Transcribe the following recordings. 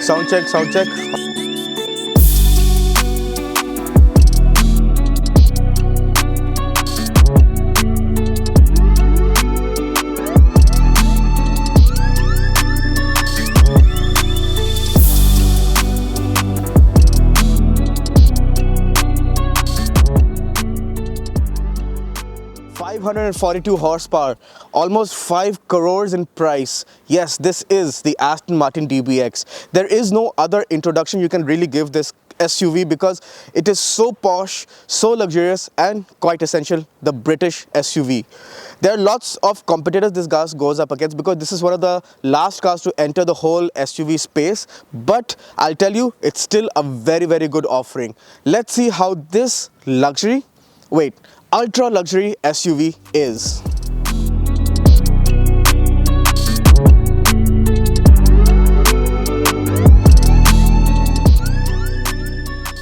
sound check, sound check. 542 horsepower, almost 5 crores in price. Yes, this is the Aston Martin DBX. There is no other introduction you can really give this SUV because it is so posh, so luxurious and quite essential, the British SUV. There are lots of competitors this car goes up against because this is one of the last cars to enter the whole SUV space, but I'll tell you, it's still a very, very good offering. Let's see how this ultra luxury SUV is.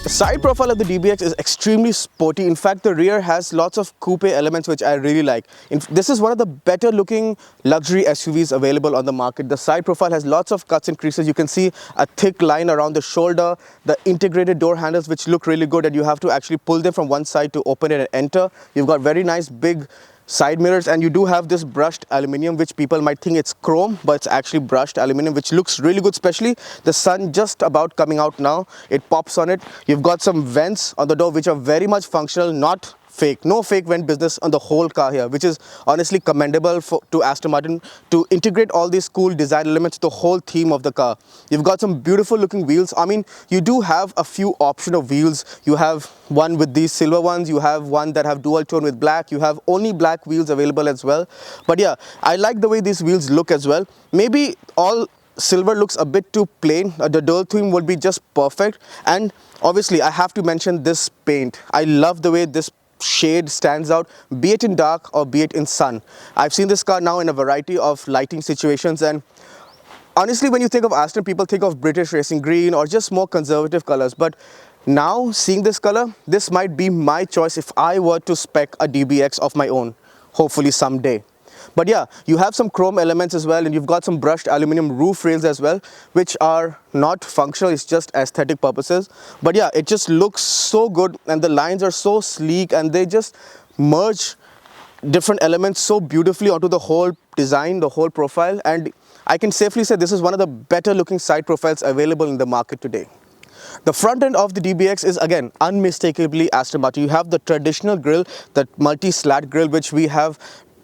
The side profile of the DBX is extremely sporty. In fact, the rear has lots of coupe elements which I really like. This is one of the better looking luxury SUVs available on the market. The side profile has lots of cuts and creases. You can see a thick line around the shoulder, the integrated door handles which look really good, and you have to actually pull them from one side to open it and enter. You've got very nice big side mirrors, and you do have this brushed aluminium which people might think it's chrome, but it's actually brushed aluminium which looks really good, especially the sun just about coming out now. It pops on it. You've got some vents on the door which are very much functional, not fake. No fake vent business on the whole car here, which is honestly commendable to Aston Martin to integrate all these cool design elements, the whole theme of the car. You've got some beautiful looking wheels. I mean, you do have a few option of wheels. You have one with these silver ones, you have one that have dual tone with black, you have only black wheels available as well. But yeah, I like the way these wheels look as well. Maybe all silver looks a bit too plain. The dual theme would be just perfect. And obviously I have to mention this paint. I love the way this shade stands out, be it in dark or be it in sun. I've seen this car now in a variety of lighting situations, and honestly, when you think of Aston, people think of British racing green or just more conservative colors. But now seeing this color, this might be my choice if I were to spec a DBX of my own, hopefully someday. But yeah, you have some chrome elements as well, and you've got some brushed aluminum roof rails as well, which are not functional, it's just aesthetic purposes. But yeah, it just looks so good, and the lines are so sleek, and they just merge different elements so beautifully onto the whole design, the whole profile. And I can safely say this is one of the better looking side profiles available in the market today. The front end of the DBX is again unmistakably Aston Martin. You have the traditional grille, the multi-slat grille, which we have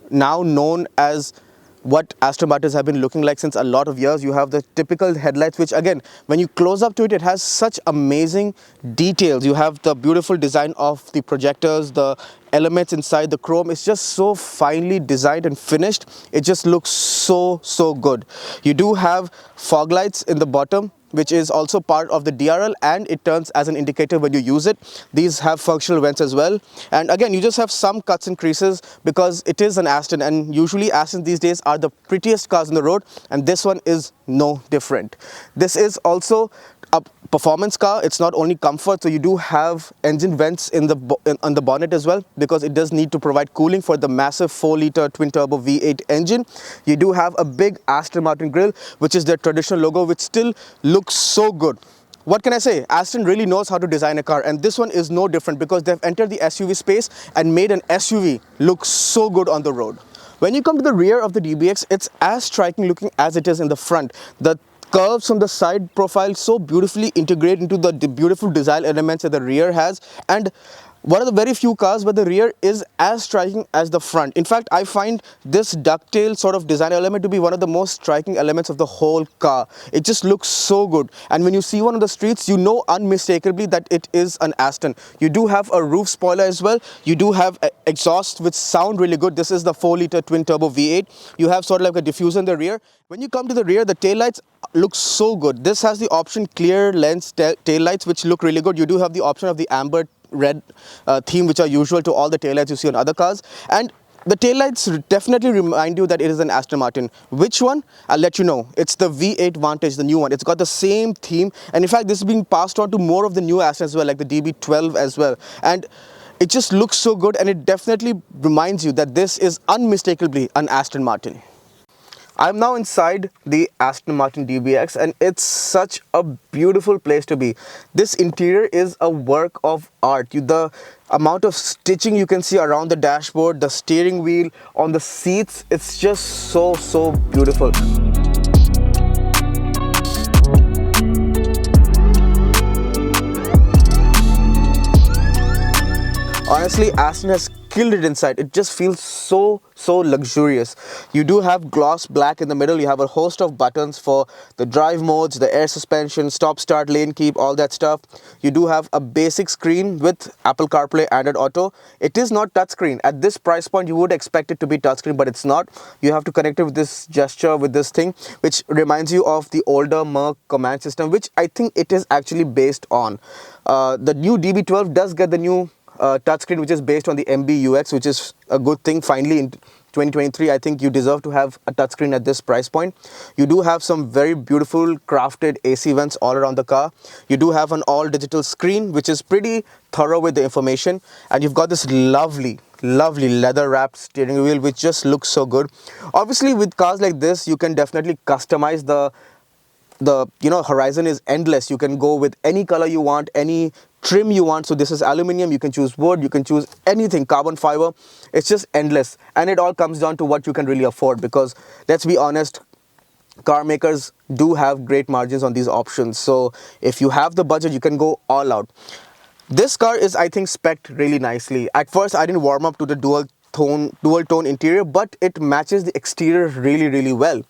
now known as what Aston Martins have been looking like since a lot of years. You have the typical headlights, which again, when you close up to it, it has such amazing details. You have the beautiful design of the projectors, the elements inside, the chrome is just so finely designed and finished. It just looks so good. You do have fog lights in the bottom, which is also part of the DRL, and it turns as an indicator when you use it. These have functional vents as well. And again, you just have some cuts and creases because it is an Aston, and usually Astons these days are the prettiest cars on the road, and this one is no different. This is also a performance car. It's not only comfort, so you do have engine vents on the bonnet as well, because it does need to provide cooling for the massive 4-liter twin-turbo V8 engine. You do have a big Aston Martin grille, which is their traditional logo, which still looks so good. What can I say? Aston really knows how to design a car, and this one is no different because they've entered the SUV space and made an SUV look so good on the road. When you come to the rear of the DBX, it's as striking looking as it is in the front. The curves from the side profile so beautifully integrate into the beautiful design elements that the rear has, and one of the very few cars where the rear is as striking as the front. In fact, I find this ducktail sort of design element to be one of the most striking elements of the whole car. It just looks so good, and when you see one on the streets, you know unmistakably that it is an Aston. You do have a roof spoiler as well. You do have exhaust which sound really good. This is the 4-liter twin-turbo V8. You have sort of like a diffuser in the rear. When you come to the rear, the taillights look so good. This has the option clear lens taillights, which look really good. You do have the option of the amber red theme, which are usual to all the taillights you see on other cars, and the taillights definitely remind you that it is an Aston Martin. Which one? I'll let you know. It's the V8 Vantage, the new one. It's got the same theme, and in fact this is being passed on to more of the new Astons as well, like the DB12 as well, and it just looks so good, and it definitely reminds you that this is unmistakably an Aston Martin. I'm now inside the Aston Martin DBX and it's such a beautiful place to be. This interior is a work of art. The amount of stitching you can see around the dashboard, the steering wheel, on the seats, it's just so beautiful. Honestly, Aston has killed it inside. It just feels so luxurious. You do have gloss black in the middle. You have a host of buttons for the drive modes, the air suspension, stop, start, lane keep, all that stuff. You do have a basic screen with Apple CarPlay, Android Auto. It is not touchscreen. At this price point, you would expect it to be touchscreen, but it's not. You have to connect it with this gesture, with this thing, which reminds you of the older Merc command system, which I think it is actually based on. The new DB12 does get the new touchscreen, which is based on the MBUX, which is a good thing. Finally, in 2023, I think you deserve to have a touchscreen at this price point. You do have some very beautiful crafted AC vents all around the car. You do have an all-digital screen, which is pretty thorough with the information. And you've got this lovely leather-wrapped steering wheel, which just looks so good. Obviously, with cars like this, you can definitely customize the horizon is endless. You can go with any color you want, any trim you want. So this is aluminum, you can choose wood, you can choose anything, carbon fiber. It's just endless, and it all comes down to what you can really afford, because let's be honest, car makers do have great margins on these options. So if you have the budget, you can go all out. This car is, I think, spec'd really nicely. At first I didn't warm up to the dual tone interior, but it matches the exterior really well.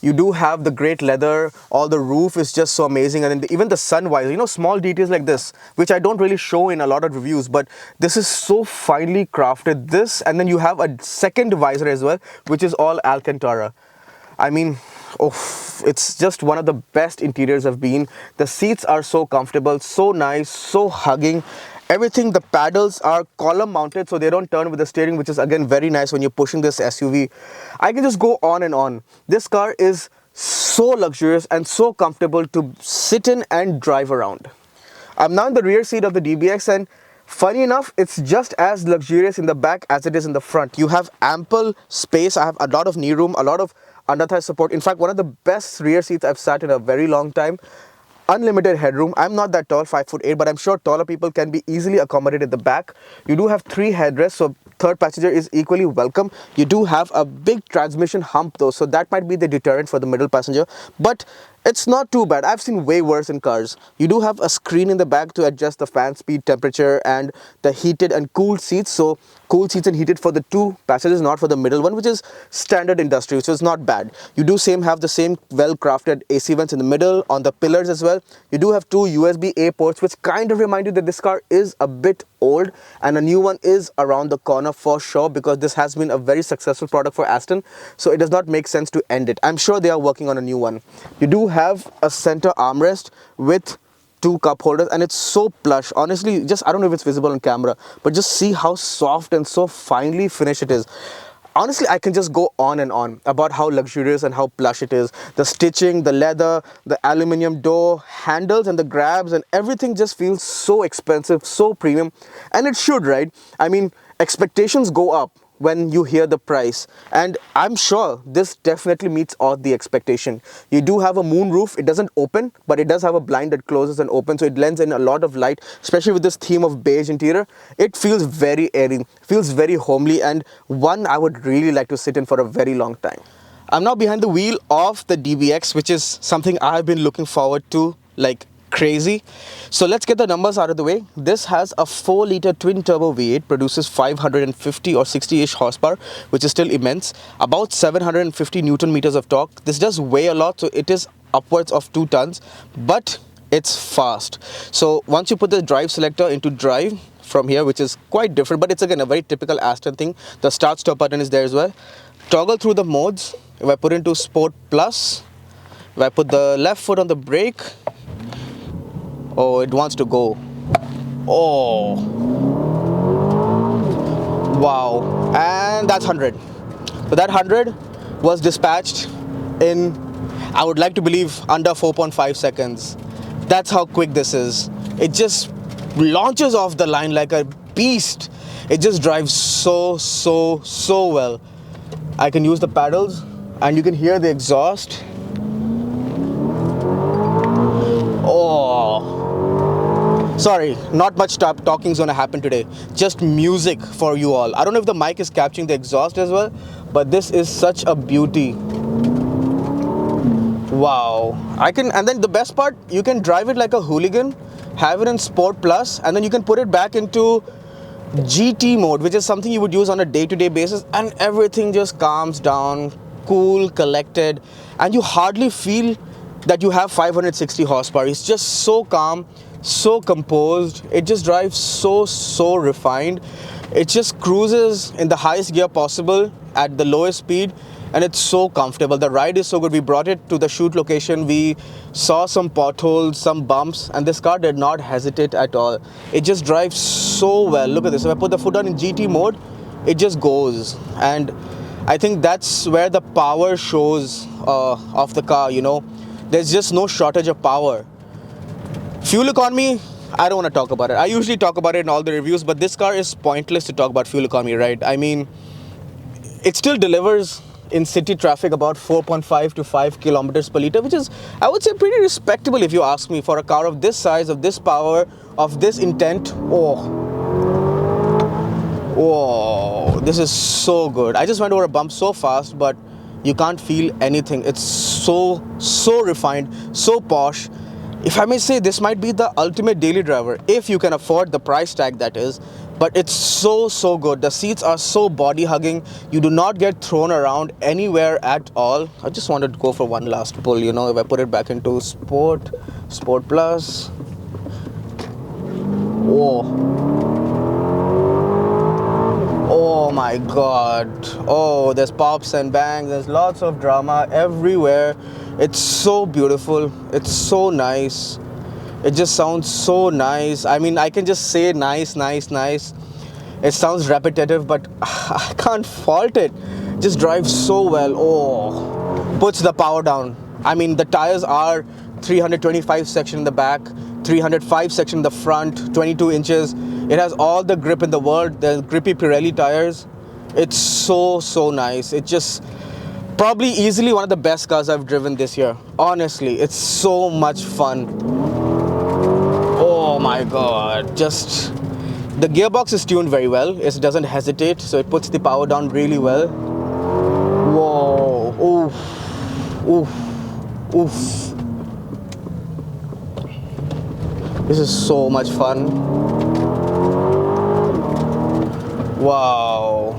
You do have the great leather, all the roof is just so amazing, and then even the sun visor, small details like this, which I don't really show in a lot of reviews, but this is so finely crafted. This, and then you have a second visor as well, which is all Alcantara. I mean, it's just one of the best interiors I've been. The seats are so comfortable, so nice, so hugging. Everything, the paddles are column mounted, so they don't turn with the steering, which is again very nice when you're pushing this SUV. I can just go on and on. This car is so luxurious and so comfortable to sit in and drive around. I'm now in the rear seat of the DBX, and funny enough, it's just as luxurious in the back as it is in the front. You have ample space. I have a lot of knee room, a lot of under-thigh support. In fact, one of the best rear seats I've sat in a very long time. Unlimited headroom. I'm not that tall, 5'8", but I'm sure taller people can be easily accommodated at the back. You do have 3 headrests, so third passenger is equally welcome. You do have a big transmission hump though, so that might be the deterrent for the middle passenger, but it's not too bad. I've seen way worse in cars. You do have a screen in the back to adjust the fan speed, temperature, and the heated and cooled seats. So cooled seats and heated for the 2 passengers, not for the middle one, which is standard industry, which is not bad. You do have the same well-crafted AC vents in the middle, on the pillars as well. You do have 2 USB-A ports, which kind of remind you that this car is a bit old, and a new one is around the corner for sure, because this has been a very successful product for Aston, so it does not make sense to end it. I'm sure they are working on a new one. You do have a center armrest with 2 cup holders, and it's so plush. Honestly, I don't know if it's visible on camera, but just see how soft and so finely finished it is. Honestly, I can just go on and on about how luxurious and how plush it is. The stitching, the leather, the aluminum door handles, and the grabs, and everything just feels so expensive, so premium. And it should, right? I mean, expectations go up when you hear the price, and I'm sure this definitely meets all the expectation. You do have a moon roof. It doesn't open, but it does have a blind that closes and opens, so it lends in a lot of light, especially with this theme of beige interior. It feels very airy, feels very homely, and one I would really like to sit in for a very long time. I'm now behind the wheel of the DBX, which is something I've been looking forward to like crazy. So let's get the numbers out of the way. This has a 4-liter twin-turbo V8, produces 550 or 60-ish horsepower, which is still immense, about 750 Newton meters of torque. This does weigh a lot, so it is upwards of 2 tons, but it's fast. So once you put the drive selector into drive from here, which is quite different, but it's again a very typical Aston thing. The start-stop button is there as well. Toggle through the modes. If I put into Sport Plus, if I put the left foot on the brake, oh, it wants to go. Oh, wow. And that's 100. So that 100 was dispatched in, I would like to believe, under 4.5 seconds. That's how quick this is. It just launches off the line like a beast. It just drives so well. I can use the paddles. and you can hear the exhaust. Oh, sorry, not much talking is gonna happen today. Just music for you all. I don't know if the mic is capturing the exhaust as well, but this is such a beauty. Wow. And then the best part, you can drive it like a hooligan, have it in Sport Plus, and then you can put it back into GT mode, which is something you would use on a day-to-day basis, and everything just calms down, cool, collected, and you hardly feel that you have 560 horsepower. It's just so calm, so composed. It just drives so refined. It just cruises in the highest gear possible at the lowest speed, and it's so comfortable. The ride is so good. We brought it to the shoot location. We saw some potholes, some bumps, and this car did not hesitate at all. It just drives so well. Look at this. If I put the foot on in GT mode, it just goes. And I think that's where the power shows of the car, you know. There's just no shortage of power. Fuel economy, I don't want to talk about it. I usually talk about it in all the reviews, but this car is pointless to talk about fuel economy, right? I mean, it still delivers in city traffic about 4.5 to 5 kilometers per liter, which is, I would say, pretty respectable if you ask me, for a car of this size, of this power, of this intent. Oh, this is so good. I just went over a bump so fast, but you can't feel anything. It's so refined, so posh. If I may say, this might be the ultimate daily driver, if you can afford the price tag, that is. But it's so good. The seats are so body hugging. You do not get thrown around anywhere at all. I just wanted to go for one last pull, you know. If I put it back into Sport Plus. Oh my God. Oh, there's pops and bangs. There's lots of drama everywhere. It's so beautiful. It's so nice. It just sounds so nice. I mean, I can just say nice. It sounds repetitive, but I can't fault it. Just drives so well. Oh, puts the power down. I mean, the tires are 325 section in the back, 305 section in the front, 22 inches. It has all the grip in the world, the grippy Pirelli tires. It's so nice. It just probably easily one of the best cars I've driven this year. Honestly, it's so much fun. Oh my God, just the gearbox is tuned very well. It doesn't hesitate, so it puts the power down really well. Whoa, oof. This is so much fun. Wow,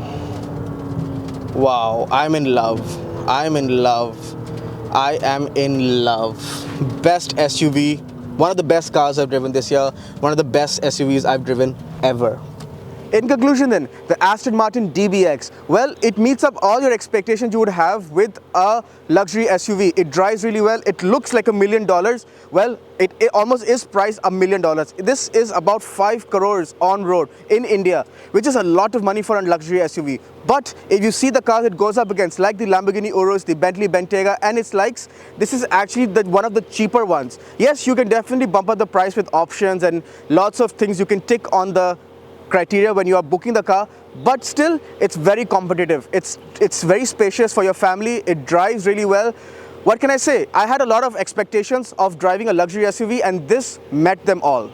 I'm in love. I am in love. Best SUV, one of the best cars I've driven this year, one of the best SUVs I've driven ever. In conclusion then, the Aston Martin DBX, well, it meets up all your expectations you would have with a luxury SUV. It drives really well. It looks like $1 million. Well, it almost is priced $1 million. This is about 5 crores on road in India, which is a lot of money for a luxury SUV. But if you see the cars it goes up against, like the Lamborghini Urus, the Bentley Bentayga and its likes, this is actually one of the cheaper ones. Yes, you can definitely bump up the price with options and lots of things you can tick on the criteria when you are booking the car, but still it's very competitive. It's very spacious for your family. It drives really well. What can I say? I had a lot of expectations of driving a luxury SUV, and this met them all.